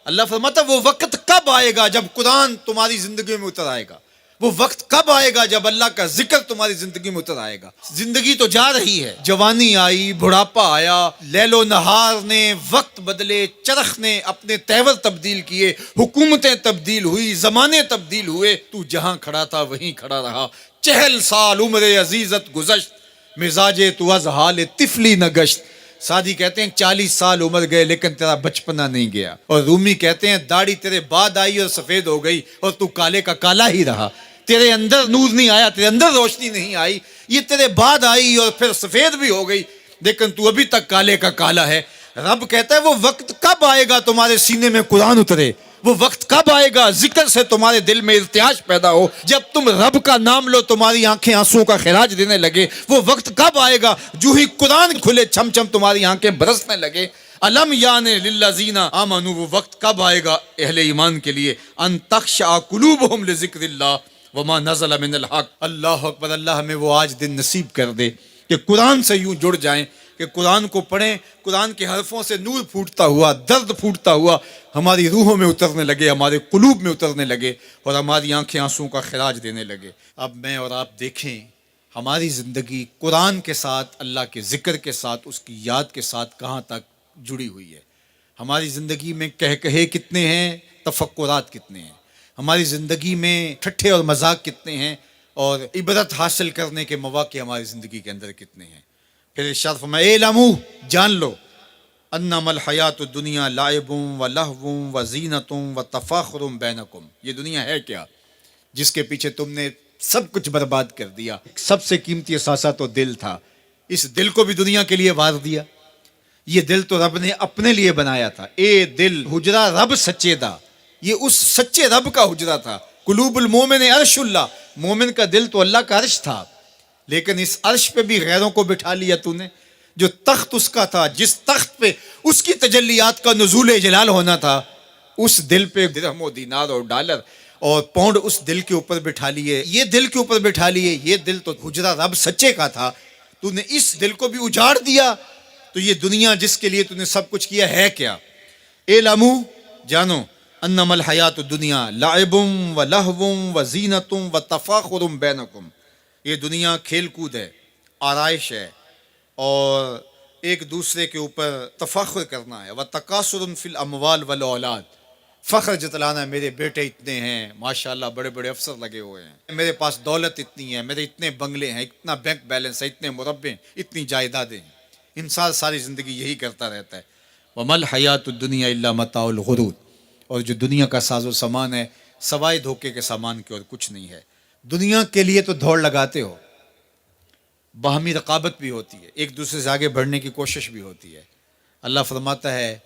اللہ فرماتا وہ وقت کب آئے گا جب قرآن تمہاری زندگی میں اتر آئے گا، وہ وقت کب آئے گا جب اللہ کا ذکر تمہاری زندگی میں اتر آئے گا۔ زندگی تو جا رہی ہے، جوانی آئی، بڑھاپا آیا، لیل و نہار نے وقت بدلے، چرخ نے اپنے تیور تبدیل کیے، حکومتیں تبدیل ہوئی، زمانے تبدیل ہوئے، تو جہاں کھڑا تھا وہیں کھڑا رہا۔ 40 سال عمر عزیزت گزشت، مزاجے تو از حال طفلی نہ گشت۔ سعدی کہتے ہیں 40 سال عمر گئے لیکن تیرا بچپنا نہیں گیا، اور رومی کہتے ہیں داڑھی تیرے بعد آئی اور سفید ہو گئی اور تو کالے کا کالا ہی رہا۔ تیرے اندر نور نہیں آیا، تیرے اندر روشنی نہیں آئی، یہ تیرے بعد آئی اور پھر سفید بھی ہو گئی لیکن تو ابھی تک کالے کا کالا ہے۔ رب کہتا ہے وہ وقت کب آئے گا تمہارے سینے میں قرآن اترے، وہ وقت کب آئے گا ذکر سے تمہارے دل میں ارتعاش پیدا ہو، جب تم رب کا نام لو تمہاری آنکھیں آنسوں کا خراج دینے لگے۔ وہ وقت کب آئے گا جو ہی قرآن کھلے چھم چھم تمہاری آنکھیں برسنے لگے۔ علم یان للذین آمنوا، وہ وقت کب آئے گا اہل ایمان کے لیے، ان تخشع قلوبہم لذکر اللہ وما نزل من الحق۔ اللہ اکبر، اللہ ہمیں وہ آج دن نصیب کر دے کہ قرآن سے یوں جڑ جائیں کہ قرآن کو پڑھیں، قرآن کے حرفوں سے نور پھوٹتا ہوا، درد پھوٹتا ہوا ہماری روحوں میں اترنے لگے، ہمارے قلوب میں اترنے لگے اور ہماری آنکھیں آنسوں کا خراج دینے لگے۔ اب میں اور آپ دیکھیں ہماری زندگی قرآن کے ساتھ، اللہ کے ذکر کے ساتھ، اس کی یاد کے ساتھ کہاں تک جڑی ہوئی ہے۔ ہماری زندگی میں کہے کتنے ہیں، تفکرات کتنے ہیں، ہماری زندگی میں ٹھٹھے اور مذاق کتنے ہیں، اور عبرت حاصل کرنے کے مواقع ہماری زندگی کے اندر کتنے ہیں۔ پھر ارشاد فرمایا اعلموا، جان لو، انما الحیات الدنیا لعب و لہو و زینت و تفاخر بینکم، یہ دنیا ہے کیا جس کے پیچھے تم نے سب کچھ برباد کر دیا۔ سب سے قیمتی اثاثہ تو دل تھا، اس دل کو بھی دنیا کے لیے وار دیا۔ یہ دل تو رب نے اپنے لیے بنایا تھا، اے دل حجرہ رب سچے دا، یہ اس سچے رب کا حجرہ تھا۔ قلوب المومن عرش اللہ، مومن کا دل تو اللہ کا عرش تھا، لیکن اس عرش پہ بھی غیروں کو بٹھا لیا تو نے۔ جو تخت اس کا تھا، جس تخت پہ اس کی تجلیات کا نزول جلال ہونا تھا، اس دل پہ درہم و دینار اور ڈالر اور پاؤنڈ اس دل کے اوپر بٹھا لیے، یہ دل کے اوپر بٹھا لیے۔ یہ دل تو حجرہ رب سچے کا تھا، تو نے اس دل کو بھی اجاڑ دیا، تو یہ دنیا جس کے لیے تو نے سب کچھ کیا ہے کیا؟ اعلموا، جانو، انما الحیات الدنیا لعب و لہو و زینت و تفاخر بینکم، یہ دنیا کھیل کود ہے، آرائش ہے، اور ایک دوسرے کے اوپر تفاخر کرنا ہے۔ وتکاثر فی الاموال والاولاد، فخر جتلانا، میرے بیٹے اتنے ہیں، ماشاءاللہ بڑے بڑے افسر لگے ہوئے ہیں، میرے پاس دولت اتنی ہے، میرے اتنے بنگلے ہیں، اتنا بینک بیلنس ہے، اتنے مربے، اتنی جائیدادیں ہیں۔ انسان ساری زندگی یہی کرتا رہتا ہے۔ وما الحیات الدنیا الا متاع الغرور، اور جو دنیا کا ساز و سامان ہے سوائے دھوکے کے سامان کے اور کچھ نہیں ہے۔ دنیا کے لیے تو دوڑ لگاتے ہو، باہمی رقابت بھی ہوتی ہے، ایک دوسرے سے آگے بڑھنے کی کوشش بھی ہوتی ہے۔ اللہ فرماتا ہے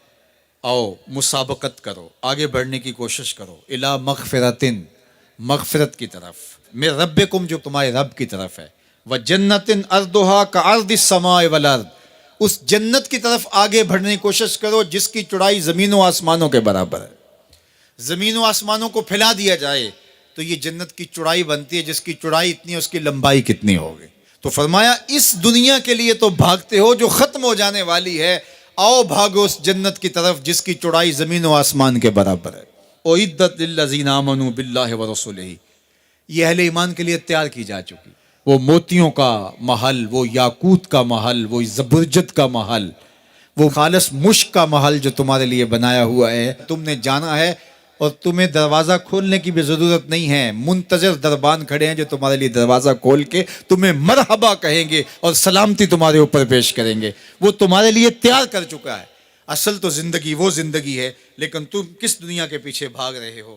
آؤ مسابقت کرو، آگے بڑھنے کی کوشش کرو، الی مغفرتن، مغفرت کی طرف، من ربکم، جو تمہارے رب کی طرف ہے، وجنتن ارضھا کعرض السماء والارض، اس جنت کی طرف آگے بڑھنے کی کوشش کرو جس کی چوڑائی زمین و آسمانوں کے برابر ہے۔ زمین و آسمانوں کو پھیلا دیا جائے تو یہ جنت کی چوڑائی بنتی ہے، جس کی چوڑائی اتنی ہے اس کی لمبائی کتنی ہوگی۔ تو فرمایا اس دنیا کے لیے تو بھاگتے ہو جو ختم ہو جانے والی ہے، آؤ بھاگو اس جنت کی طرف جس کی چوڑائی زمین و آسمان کے برابر ہے۔ اعدت للذین آمنوا باللہ ورسولہ، یہ اہل ایمان کے لیے تیار کی جا چکی، وہ موتیوں کا محل، وہ یاقوت کا محل، وہ زبرجد کا محل، وہ خالص مشک کا محل جو تمہارے لیے بنایا ہوا ہے، تم نے جانا ہے، اور تمہیں دروازہ کھولنے کی بھی ضرورت نہیں ہے، منتظر دربان کھڑے ہیں جو تمہارے لیے دروازہ کھول کے تمہیں مرحبا کہیں گے اور سلامتی تمہارے اوپر پیش کریں گے۔ وہ تمہارے لیے تیار کر چکا ہے۔ اصل تو زندگی وہ زندگی ہے، لیکن تم کس دنیا کے پیچھے بھاگ رہے ہو؟